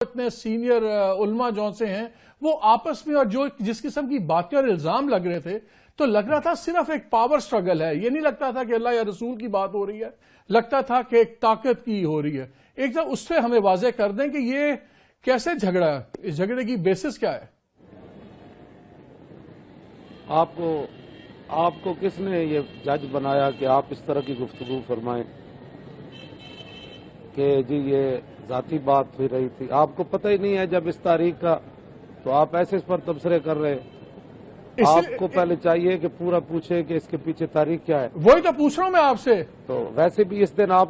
اتنے سینئر علماء جون سے ہیں وہ آپس میں اور جو جس قسم کی باتیں اور الزام لگ رہے تھے تو لگ رہا تھا صرف ایک پاور سٹرگل ہے. یہ نہیں لگتا تھا کہ اللہ یا رسول کی بات ہو رہی ہے, لگتا تھا کہ ایک طاقت کی ہو رہی ہے. ایک دم اس سے ہمیں واضح کر دیں کہ یہ کیسے جھگڑا ہے, اس جھگڑے کی بیسس کیا ہے؟ آپ کو کس نے یہ جج بنایا کہ آپ اس طرح کی گفتگو فرمائیں کہ جی یہ ذاتی بات ہوئی رہی تھی؟ آپ کو پتہ ہی نہیں ہے جب اس تاریخ کا, تو آپ ایسے اس پر تبصرے کر رہے. آپ کو پہلے چاہیے کہ پورا پوچھے کہ اس کے پیچھے تاریخ کیا ہے. وہی تو پوچھ رہا ہوں میں آپ سے. تو ویسے بھی اس دن آپ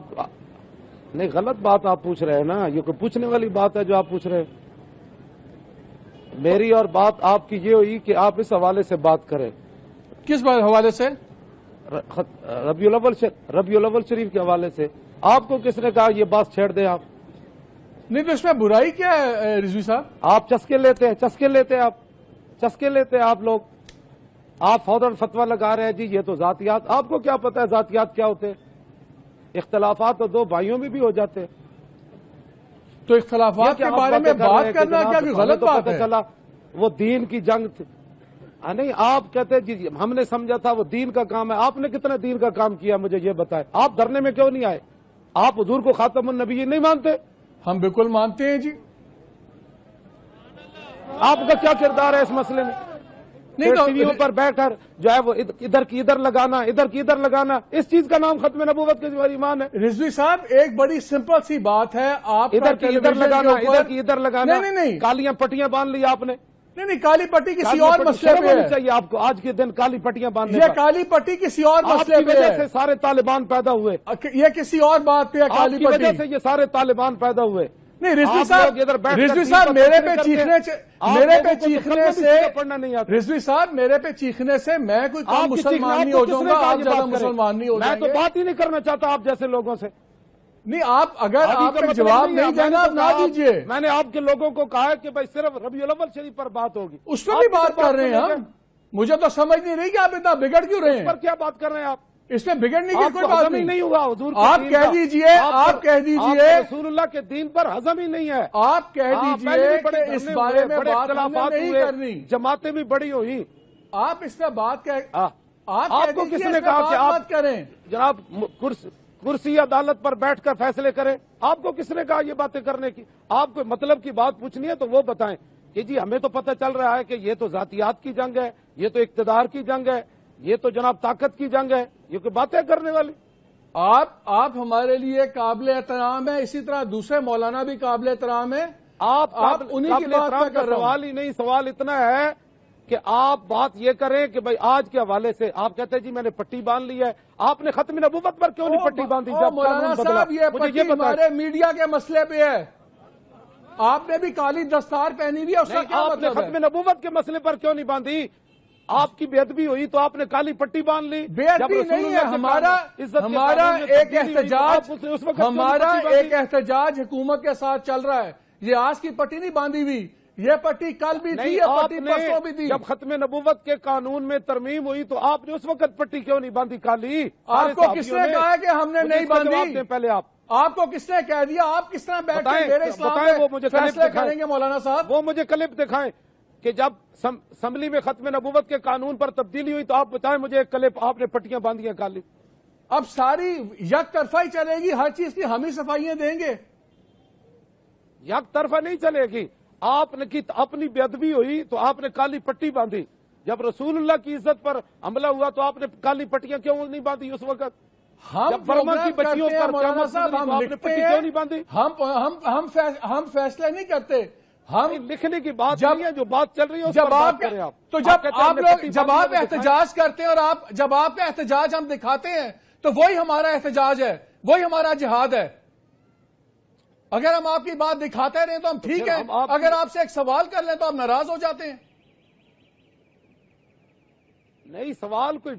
نہیں, غلط بات آپ پوچھ رہے ہیں نا, یہ کوئی پوچھنے والی بات ہے جو آپ پوچھ رہے ہیں. میری اور بات آپ کی یہ ہوئی کہ آپ اس حوالے سے بات کریں. کس حوالے سے؟ ربیع الاول شریف کے حوالے سے. آپ کو کس نے کہا یہ بات چھیڑ دیں آپ؟ نہیں تو اس میں برائی کیا ہے رضوی صاحب؟ آپ چسکے لیتے ہیں آپ لوگ. آپ فوراً فتویٰ لگا رہے ہیں جی یہ تو ذاتیات. آپ کو کیا پتا ہے ذاتیات کیا ہوتے ہیں؟ اختلافات تو دو بھائیوں میں بھی ہو جاتے ہیں. تو اختلافات کے بارے میں بات کرنا کیا کوئی غلط بات ہے؟ چلا وہ دین کی جنگ تھی. نہیں, آپ کہتے جی ہم نے سمجھا تھا وہ دین کا کام ہے. آپ نے کتنا دین کا کام کیا مجھے یہ بتائیں. آپ دھرنے میں کیوں نہیں آئے؟ آپ حضور کو خاتم النبیین نہیں مانتے؟ ہم بالکل مانتے ہیں جی. آپ کا کیا کردار ہے اس مسئلے میں؟ نہیں ٹی ویوں پر بیٹھ کر جو ہے وہ ادھر کی ادھر لگانا, اس چیز کا نام ختم نبوت کے جو ایمان ہے. رضوی صاحب ایک بڑی سمپل سی بات ہے, آپ ادھر کی ادھر لگانا. نہیں, کالیاں پٹیاں باندھ لی آپ نے. نہیں, کالی پٹی کسی اور مسئلے پہ ہے. چاہیے آپ کو آج کے دن کالی پٹیاں باندھنے. یہ کالی پٹی کسی اور مسئلے پہ ہے. سے سارے طالبان پیدا ہوئے. یہ کسی اور بات پہ ہے کالی پٹی. وجہ سے یہ سارے طالبان پیدا ہوئے. نہیں رضوی صاحب میرے پہ چیخنے سے میں کوئی کم مسلمان نہیں ہو جاؤں گا, آپ زیادہ مسلمان نہیں ہو جائیں گے. میں تو بات ہی نہیں کرنا چاہتا آپ جیسے لوگوں سے. نہیں, آپ اگر آپ نے جواب نہیں دینا نہ دیجیے. میں نے آپ کے لوگوں کو کہا کہ بھائی صرف ربیع الاول شریف پر بات ہوگی. اس پر بھی بات کر رہے ہیں ہم. مجھے تو سمجھ نہیں رہی کہ آپ اتنا بگڑ کیوں رہے ہیں. اس پر کیا بات کر رہے ہیں آپ؟ اس میں بگڑنے کی کوئی بات نہیں ہوا. حضور آپ کہہ دیجئے رسول اللہ کے دین پر ہضم ہی نہیں ہے. آپ کہہ دیجئے کہ اس بارے میں بات نہیں کرنی. جماعتیں بھی بڑی ہوئی. آپ اس میں بات آپ کو کس نے کہا کہ آپ کریں جناب کرسی عدالت پر بیٹھ کر فیصلے کریں؟ آپ کو کس نے کہا یہ باتیں کرنے کی؟ آپ کو مطلب کی بات پوچھنی ہے تو وہ بتائیں کہ جی ہمیں تو پتہ چل رہا ہے کہ یہ تو ذاتیات کی جنگ ہے, یہ تو اقتدار کی جنگ ہے, یہ تو جناب طاقت کی جنگ ہے. یہ کوئی باتیں کرنے والی؟ آپ ہمارے لیے قابل احترام ہے, اسی طرح دوسرے مولانا بھی قابل احترام ہے. آپ انہیں کی بات کا سوال ہی نہیں. سوال اتنا ہے کہ آپ بات یہ کریں کہ بھائی آج کے حوالے سے آپ کہتے ہیں جی میں نے پٹی باندھ لی ہے. آپ نے ختم نبوت پر کیوں نہیں پٹی باندھی؟ مولانا صاحب یہ پٹی ہمارے میڈیا کے مسئلے پہ ہے. آپ نے بھی کالی دستار پہنی ہوئی ہے, اس کا کیا مطلب ہے؟ ختم نبوت کے مسئلے پر کیوں نہیں باندھی؟ آپ کی بے ادبی ہوئی تو آپ نے کالی پٹی باندھ لی. بے ادبی نہیں ہے, ہمارا ایک احتجاج حکومت کے ساتھ چل رہا ہے. یہ آج کی پٹی نہیں باندھی ہوئی, یہ پٹی کل بھی تھی, یہ پٹی پرسوں بھی تھی. جب ختم نبوت کے قانون میں ترمیم ہوئی تو آپ نے اس وقت پٹی کیوں نہیں باندھی کالی؟ آپ کو کس نے کہا کہ ہم نے نہیں باندھی؟ پہلے آپ کو کس نے کہہ دیا؟ آپ کس طرح بیٹھ کے میرے اسلام میں فیصلے کریں گے مولانا صاحب؟ وہ مجھے کلپ دکھائیں کہ جب اسمبلی میں ختم نبوت کے قانون پر تبدیلی ہوئی تو آپ بتائیں مجھے ایک کلپ آپ نے پٹیاں باندھی ہیں کالی. اب ساری یک طرفہ ہی چلے گی, ہر چیز کی ہم ہی صفائیاں دیں گے. یک طرفہ نہیں چلے گی. آپ نے اپنی بے ادبی ہوئی تو آپ نے کالی پٹی باندھی. جب رسول اللہ کی عزت پر حملہ ہوا تو آپ نے کالی پٹیاں کیوں نہیں باندھی اس وقت؟ ہم برما کی بچیوں پر مولانا صاحب ہم لکھتے ہیں, ہم فیصلے نہیں کرتے. ہم لکھنے کی بات نہیں ہے, جو بات چل رہی ہے جب آپ احتجاج کرتے ہیں اور جب آپ کا احتجاج ہم دکھاتے ہیں تو وہی ہمارا احتجاج ہے, وہی ہمارا جہاد ہے. اگر ہم آپ کی بات دکھاتے رہیں تو ہم ٹھیک ہیں, اگر آپ سے ایک سوال کر لیں تو آپ ناراض ہو جاتے ہیں. نہیں, سوال کوئی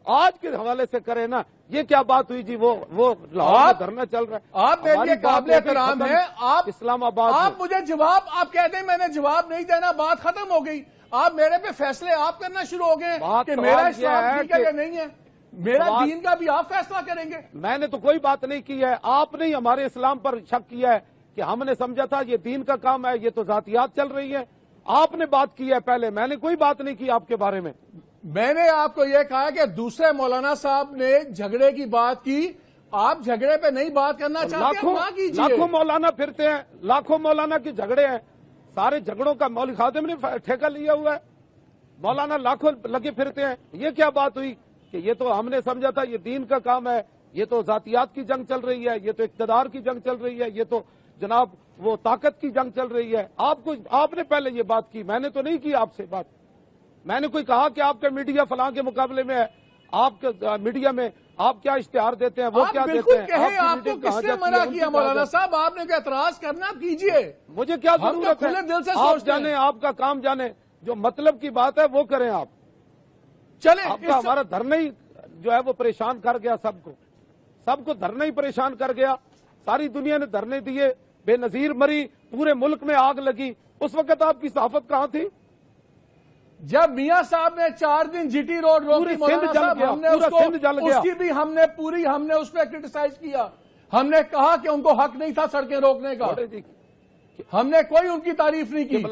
آج کے حوالے سے کرے نا. یہ کیا بات ہوئی جی؟ وہ لاہور دھرنا چل رہا ہے. آپ میرے لیے قابل احترام ہیں. آپ اسلام آباد آپ مجھے جواب آپ کہتے ہیں میں نے جواب نہیں دینا, بات ختم ہو گئی. آپ میرے پہ فیصلے آپ کرنا شروع ہو گئے کہ میرا اسلام ٹھیک ہے یا نہیں ہے. میرا دین کا بھی آپ فیصلہ کریں گے. میں نے تو کوئی بات نہیں کی ہے. آپ نے ہمارے اسلام پر شک کیا ہے کہ ہم نے سمجھا تھا یہ دین کا کام ہے، یہ تو ذاتیات چل رہی ہے. آپ نے بات کی ہے پہلے، میں نے کوئی بات نہیں کی آپ کے بارے میں. میں نے آپ کو یہ کہا کہ دوسرے مولانا صاحب نے جھگڑے کی بات کی، آپ جھگڑے پہ نہیں بات کرنا چاہتے ہیں نہ کیجیے. لاکھوں مولانا پھرتے ہیں، لاکھوں مولانا کے جھگڑے ہیں، سارے جھگڑوں کا مولوی خادم نے ٹھیکہ لیا ہوا ہے. مولانا لاکھوں لگے پھرتے ہیں. یہ کیا بات ہوئی کہ یہ تو ہم نے سمجھا تھا یہ دین کا کام ہے، یہ تو ذاتیات کی جنگ چل رہی ہے، یہ تو اقتدار کی جنگ چل رہی ہے، یہ تو جناب وہ طاقت کی جنگ چل رہی ہے. آپ نے پہلے یہ بات کی، میں نے تو نہیں کی آپ سے بات. میں نے کوئی کہا کہ آپ کا میڈیا فلاں کے مقابلے میں ہے، آپ کے میڈیا میں آپ کیا اشتہار دیتے ہیں، وہ کیا دیتے ہیں؟ آپ کو کس نے منع کیا مولانا صاحب؟ آپ نے کوئی اعتراض کرنا کیجیے، مجھے کیا ضرورت ہے؟ کھلے دل سے آپ جانے، آپ کا کام جانے، جو مطلب کی بات ہے وہ کریں. آپ چلیں. آپ کا ہمارا دھرنا ہی جو ہے وہ پریشان کر گیا، سب کو دھرنا ہی پریشان کر گیا. ساری دنیا نے دھرنے دیے، بے نظیر مری، پورے ملک میں آگ لگی. اس وقت آپ کی صحافت کہاں تھی؟ جب میاں صاحب نے 4 دن جی ٹی روڈ روکی مولانا صاحب، ہم نے اس کی بھی ہم نے اس پہ کرٹیسائز کیا. ہم نے کہا کہ ان کو حق نہیں تھا سڑکیں روکنے کا، ہم نے کوئی ان کی تعریف نہیں کی.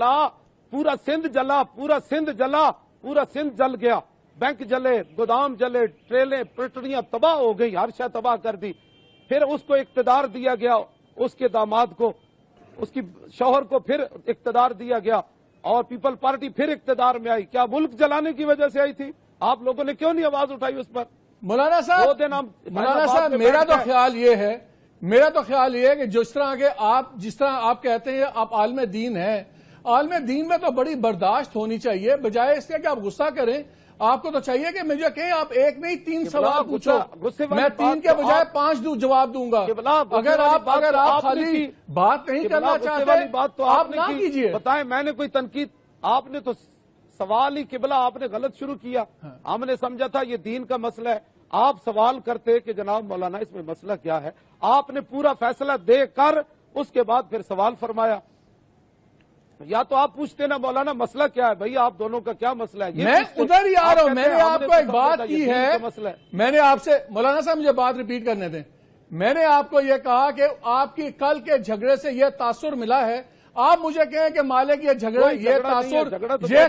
پورا سندھ جلا، پورا سندھ جلا، پورا سندھ جل گیا. بینک جلے، گودام جلے، ٹریلیں پٹڑیاں تباہ ہو گئی، ہر شے تباہ کر دی. پھر اس کو اقتدار دیا گیا، اس کے داماد کو، اس کی شوہر کو پھر اقتدار دیا گیا، اور پیپل پارٹی پھر اقتدار میں آئی. کیا ملک جلانے کی وجہ سے آئی تھی؟ آپ لوگوں نے کیوں نہیں آواز اٹھائی اس پر؟ مولانا صاحب میرا تو خیال یہ ہے کہ جس طرح آپ کہتے ہیں آپ عالم دین ہیں، عالم دین میں تو بڑی برداشت ہونی چاہیے، بجائے اس کے کہ آپ غصہ کریں. آپ کو تو چاہیے کہ مجھے کہیں آپ ایک نہیں 3 سوال پوچھو، میں 3 کے بجائے 5 جواب دوں گا. اگر آپ خالی بات نہیں کرنا چاہتے بات تو آپ نہ کیجیے. بتائیں، میں نے کوئی تنقید، آپ نے تو سوال ہی قبلہ آپ نے غلط شروع کیا. ہم نے سمجھا تھا یہ دین کا مسئلہ ہے. آپ سوال کرتے کہ جناب مولانا اس میں مسئلہ کیا ہے، آپ نے پورا فیصلہ دے کر اس کے بعد پھر سوال فرمایا. یا تو آپ پوچھتے نا مولانا مسئلہ کیا ہے بھئی، آپ دونوں کا کیا مسئلہ ہے؟ میں ادھر ہی آ رہا ہوں. میں نے آپ کو ایک بات کی ہے، میں نے آپ سے مولانا صاحب مجھے بات ریپیٹ کرنے دیں. میں نے آپ کو یہ کہا کہ آپ کی کل کے جھگڑے سے یہ تاثر ملا ہے. آپ مجھے کہیں کہ مالک یہ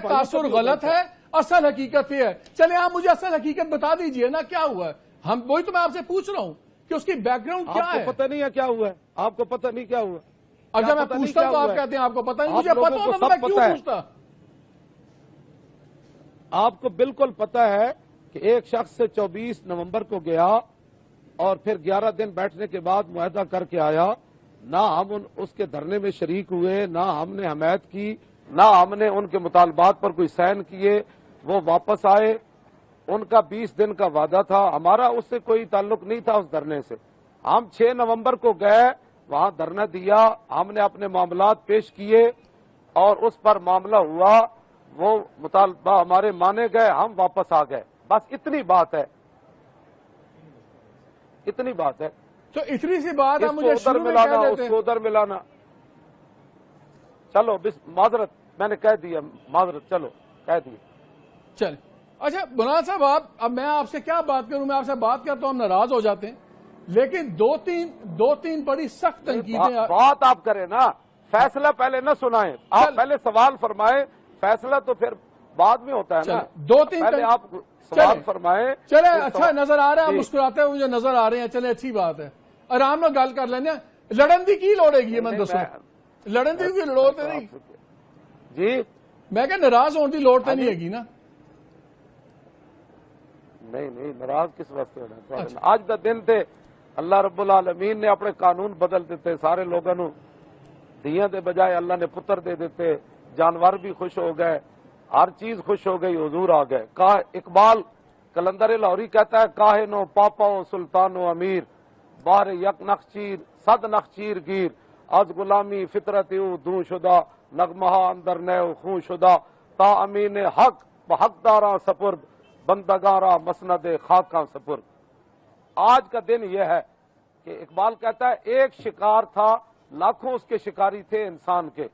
تاثر غلط ہے، اصل حقیقت یہ ہے. چلے آپ مجھے اصل حقیقت بتا دیجئے نا کیا ہوا ہے. وہی تو میں آپ سے پوچھ رہا ہوں کہ اس کی بیک گراؤنڈ کیا ہے. آپ کو پتہ نہیں ہے کیا ہوا ہے؟ آپ کو پتہ نہیں کیا ہوا؟ اگر میں پوچھتا ہوں تو آپ کہتے ہیں آپ کو پتہ نہیں. مجھے پتہ ہوتا تو میں کیوں پوچھتا؟ آپ کو بالکل پتہ ہے کہ ایک شخص سے 24 نومبر کو گیا اور پھر 11 دن بیٹھنے کے بعد معاہدہ کر کے آیا. نہ ہم اس کے دھرنے میں شریک ہوئے، نہ ہم نے حمایت کی، نہ ہم نے ان کے مطالبات پر کوئی سائن کیے. وہ واپس آئے، ان کا 20 دن کا وعدہ تھا، ہمارا اس سے کوئی تعلق نہیں تھا اس دھرنے سے. ہم 6 نومبر کو گئے، وہاں دھرنا دیا، ہم نے اپنے معاملات پیش کیے اور اس پر معاملہ ہوا، وہ مطالبہ ہمارے مانے گئے، ہم واپس آ گئے. بس اتنی بات ہے، اتنی بات ہے. تو اتنی سی بات ہے، مجھے ادھر ملانا، اس کو ادھر ملانا. چلو معذرت، میں نے کہہ دیا، معذرت، چلو کہہ دیا. چلے. اچھا مولانا صاحب، اب میں آپ سے کیا بات کروں؟ میں آپ سے بات کرتا ہوں ہم ناراض ہو جاتے ہیں، لیکن دو تین بڑی سخت تنقیدیں. بات آپ کریں نا، فیصلہ پہلے نہ سنائیں. آپ پہلے سوال فرمائیں، فیصلہ تو پھر بعد میں ہوتا ہے نا. 2-3 پہلے آپ سوال فرمائیں. چلے اچھا نظر آ رہا ہے، مسکراتے ہوئے مجھے نظر آ رہے ہیں. چلے اچھی بات ہے، آرام میں گل کر لینے. لڑن دی کی لوڑے گی؟ میں دسو لڑن دی کی لوڑ تو نہیں جی. میں کہ ناراض ہونے کی لوڑ تو نہیں ہے نا؟ نہیں، ناراض کس واسطے ہونا. آج دا دن تھے، اللہ رب العالمین نے اپنے قانون بدل دیتے، سارے لوگوں نو دیاں دے بجائے اللہ نے پتر دے دیتے، جانور بھی خوش ہو گئے، ہر چیز خوش ہو گئی، حضور آ گئے. اقبال کلندر لاہوری کہتا ہے، کاہنو پاپاؤ سلطانو امیر، بار یک نخچیر صد نخچیر گیر، از غلامی فطرت او دوں شدہ، نغمہ اندر نیو خون شدہ، تا امین حق بحقداراں سپرد، بندگاراں مسند خاکاں سپرد. آج کا دن یہ ہے کہ اقبال کہتا ہے ایک شکار تھا، لاکھوں اس کے شکاری تھے انسان کے،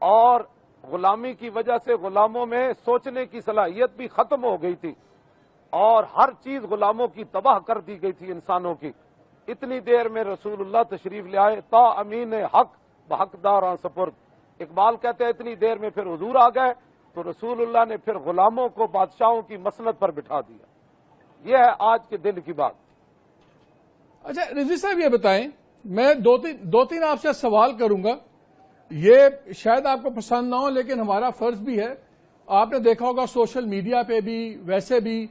اور غلامی کی وجہ سے غلاموں میں سوچنے کی صلاحیت بھی ختم ہو گئی تھی، اور ہر چیز غلاموں کی تباہ کر دی گئی تھی انسانوں کی. اتنی دیر میں رسول اللہ تشریف لے آئے، تا امین حق بحقداراں سپرد۔ اقبال کہتے ہیں اتنی دیر میں پھر حضور آ گئے تو رسول اللہ نے پھر غلاموں کو بادشاہوں کی مسند پر بٹھا دیا۔ یہ ہے آج کے دن کی بات۔ اچھا رضوی صاحب یہ بتائیں، میں دو تین آپ سے سوال کروں گا، یہ شاید آپ کو پسند نہ ہو لیکن ہمارا فرض بھی ہے۔ آپ نے دیکھا ہوگا سوشل میڈیا پہ بھی ویسے بھی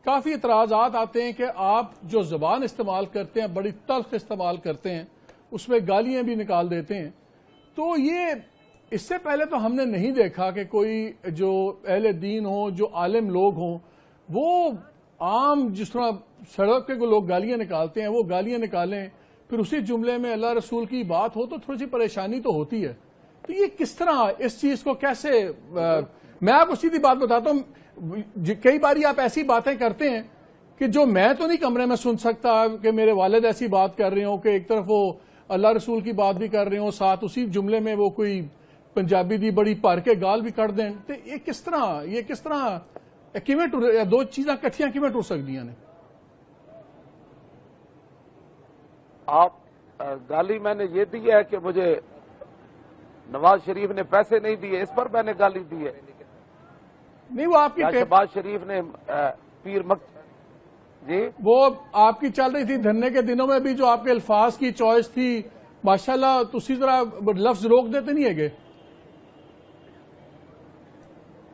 کافی اعتراضات آتے ہیں کہ آپ جو زبان استعمال کرتے ہیں بڑی تلخ استعمال کرتے ہیں، اس میں گالیاں بھی نکال دیتے ہیں۔ تو یہ اس سے پہلے تو ہم نے نہیں دیکھا کہ کوئی جو اہل دین ہوں، جو عالم لوگ ہوں، وہ عام جس طرح سڑک پہ کو لوگ گالیاں نکالتے ہیں وہ گالیاں نکالیں، پھر اسی جملے میں اللہ رسول کی بات ہو تو تھوڑی سی پریشانی تو ہوتی ہے۔ تو یہ کس طرح اس چیز کو کیسے میں آپ کو سیدھی بات بتاتا ہوں، کئی باری آپ ایسی باتیں کرتے ہیں کہ جو میں تو نہیں کمرے میں سن سکتا کہ میرے والد ایسی بات کر رہے ہوں کہ ایک طرف وہ اللہ رسول کی بات بھی کر رہے ہوں، ساتھ اسی جملے میں وہ کوئی پنجابی دی بڑی پار کے گال بھی کر دیں۔ تو یہ کس طرح کیویں دو چیزاں کٹھیاں کیویں ٹر سکدیاں نے؟ آپ گالی میں نے یہ دی ہے کہ مجھے نواز شریف نے پیسے نہیں دیے، اس پر میں نے گالی دی ہے؟ نہیں، وہ آپ کی شہباز شریف نے جی وہ آپ کی چل رہی تھی دھرنے کے دنوں میں بھی جو آپ کے الفاظ کی چوائس تھی ماشاءاللہ تسی ذرا لفظ روک دیتے نہیں ہے گے؟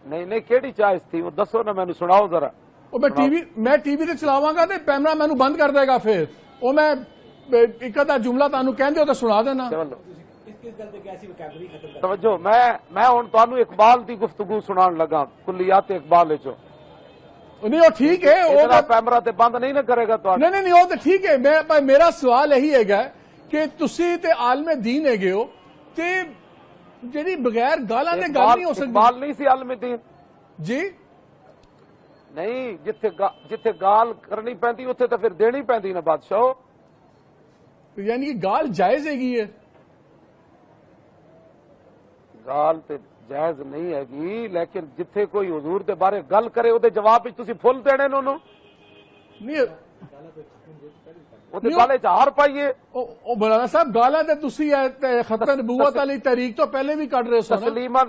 نہیں کیڑی چوائس تھی وہ دسو نا، میں نے سناؤ ذرا۔ میں ٹی وی تے چلاواں گا تے کیمرہ مینوں بند کر دے گا، پھر وہ میں ایک ادھا جملہ تانوں کہندے ہو تے سنا دینا۔ توجہ، میں ہن تانوں اقبال دی گفتگو سنان لگا، کلیات اقبال وچوں۔ نہیں وہ ٹھیک ہے، وہ کیمرہ تے بند نہیں نہ کرے گا تو نہیں وہ تو ٹھیک ہے۔ میرا سوال یہی ہے گا کہ تسی تے عالم دین ہے گے ہو تے جڑی بغیر گالاں دے گل نہیں ہو سکتی۔ اقبال نہیں سی عالم دین جی نہیں، جتھے گال کرنی پیندی اتنے تو پھر دینی پیندی نا بادشاہ۔ یعنی کہ گال جائز ہے گی ہے؟ گال تے جائز نہیں ہے گی، لیکن جتھے کوئی حضور دے بارے گل کرے وہ جواب تسی فل دینے انہوں نہیں وہ گالے چار پائیے۔ مولانا صاحب گالاں تے تسی ختم نبوت والی تحریک تو پہلے بھی کٹ رہے سو نا۔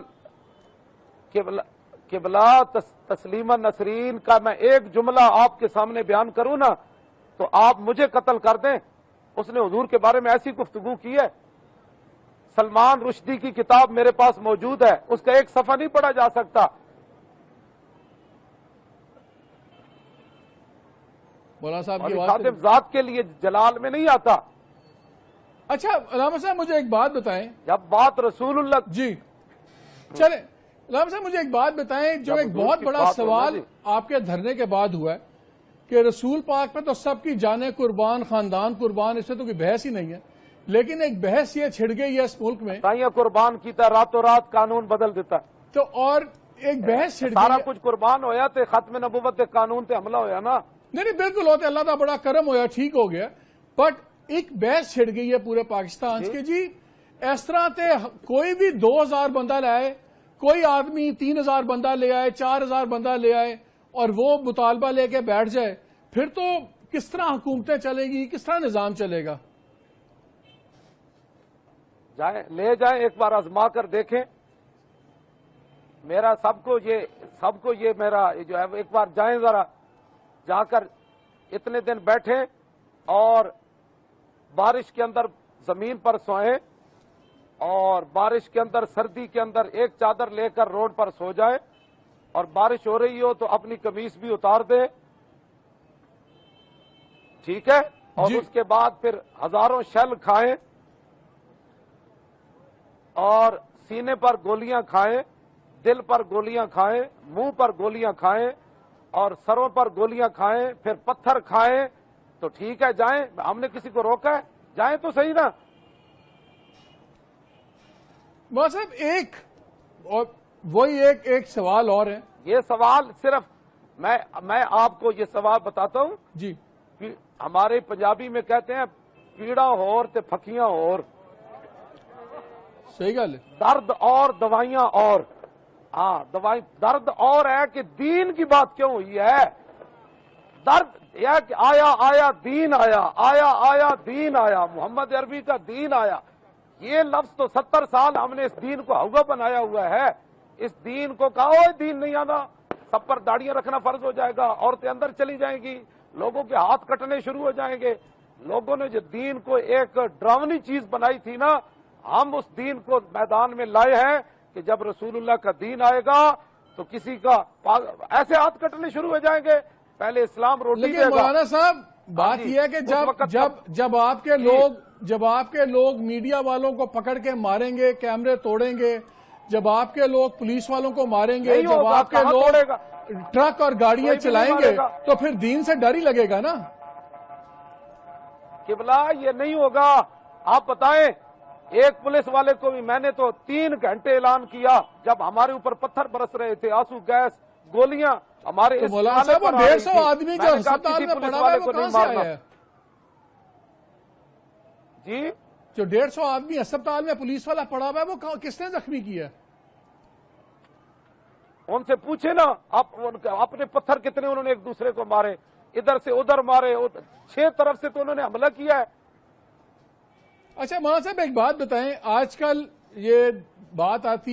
قبلہ تسلیما نسرین کا میں ایک جملہ آپ کے سامنے بیان کروں نا تو آپ مجھے قتل کر دیں۔ اس نے حضور کے بارے میں ایسی گفتگو کی ہے، سلمان رشدی کی کتاب میرے پاس موجود ہے، اس کا ایک صفحہ نہیں پڑھا جا سکتا۔ مولانا صاحب کی خادم ذات کے لیے جلال میں نہیں آتا۔ اچھا علامہ صاحب مجھے ایک بات بتائیں، جب بات رسول اللہ جی چلیں علامہ صاحب مجھے ایک بات بتائیں، جو ایک بہت بڑا سوال آپ کے دھرنے کے بعد ہوا ہے کہ رسول پاک پہ تو سب کی جانیں قربان، خاندان قربان، اس سے تو کوئی بحث ہی نہیں ہے، لیکن ایک بحث یہ چھڑ گئی ہے اس ملک میں، تائیاں قربان کیتا راتوں رات قانون بدل دیتا تو اور ایک بحث چھڑ گئی سارا ہے۔ کچھ قربان ہویا تے ختم نبوت تے قانون تے حملہ ہویا نا۔ نہیں بالکل ہوتے، اللہ کا بڑا کرم ہویا، ٹھیک ہو گیا، بٹ ایک بحث چھڑ گئی ہے پورے پاکستان کے جی اس طرح تے کوئی بھی 2000 بندہ لے آئے، کوئی آدمی 3000 بندہ لے آئے، 4000 بندہ لے آئے اور وہ مطالبہ لے کے بیٹھ جائے، پھر تو کس طرح حکومتیں چلے گی، کس طرح نظام چلے گا؟ جائیں لے جائیں، ایک بار آزما کر دیکھیں۔ میرا سب کو یہ میرا جو ہے ایک بار جائیں، ذرا جا کر اتنے دن بیٹھیں اور بارش کے اندر زمین پر سوئیں اور بارش کے اندر سردی کے اندر ایک چادر لے کر روڈ پر سو جائیں، اور بارش ہو رہی ہو تو اپنی قمیص بھی اتار دیں، ٹھیک ہے؟ اور اس کے بعد پھر ہزاروں شیل کھائیں اور سینے پر گولیاں کھائیں، دل پر گولیاں کھائیں، منہ پر گولیاں کھائیں اور سروں پر گولیاں کھائیں، پھر پتھر کھائیں، تو ٹھیک ہے جائیں۔ ہم نے کسی کو روکا ہے؟ جائیں تو صحیح نا۔ مولانا صاحب وہی ایک سوال اور ہے، یہ سوال صرف میں آپ کو یہ سوال بتاتا ہوں جی کہ ہمارے پنجابی میں کہتے ہیں پیڑا ہور تے پھکیاں اور، صحیح گل ہے، درد اور دوائیاں اور۔ ہاں درد اور ہے کہ دین کی بات کیوں ہوئی ہے؟ درد یہ کہ آیا دین آیا دین آیا، محمد عربی کا دین آیا، یہ لفظ تو 70 سال ہم نے اس دین کو ہوگا بنایا ہوا ہے۔ اس دین کو کہا ہو دین نہیں آنا، سب پر داڑیاں رکھنا فرض ہو جائے گا، عورتیں اندر چلی جائیں گی، لوگوں کے ہاتھ کٹنے شروع ہو جائیں گے۔ لوگوں نے جو دین کو ایک ڈراؤنی چیز بنائی تھی نا، ہم اس دین کو میدان میں لائے ہیں کہ جب رسول اللہ کا دین آئے گا تو کسی کا ایسے ہاتھ کٹنے شروع ہو جائیں گے۔ پہلے اسلام روٹی دے لیکن گا۔ مولانا صاحب بات یہ ہے کہ جب آپ کے لوگ میڈیا والوں کو پکڑ کے ماریں گے، کیمرے توڑیں گے، جب آپ کے لوگ پولیس والوں کو ماریں گے، جب آپ کے لوگ ٹرک اور گاڑیاں چلائیں گے تو پھر دین سے ڈر ہی لگے گا نا۔ قبلہ یہ نہیں ہوگا۔ آپ بتائیں، ایک پولیس والے کو بھی میں نے تو 3 گھنٹے اعلان کیا جب ہمارے اوپر پتھر برس رہے تھے، آنسو گیس، گولیاں ہمارے اس مولانا صاحب وہ 150 آدمی جو ہسپتال میں پڑا ہوا ہے وہ کہاں سے آیا ہے؟ جی جو 150 آدمی ہسپتال میں پولیس والا پڑا ہوا ہے وہ کس نے زخمی کیا ہے؟ ان سے پوچھے نا، اپنے پتھر کتنے انہوں نے ایک دوسرے کو مارے، ادھر سے ادھر مارے، 6 طرف سے تو انہوں نے حملہ کیا ہے۔ اچھا مولانا صاحب ایک بات بتائیں، آج کل یہ بات آتی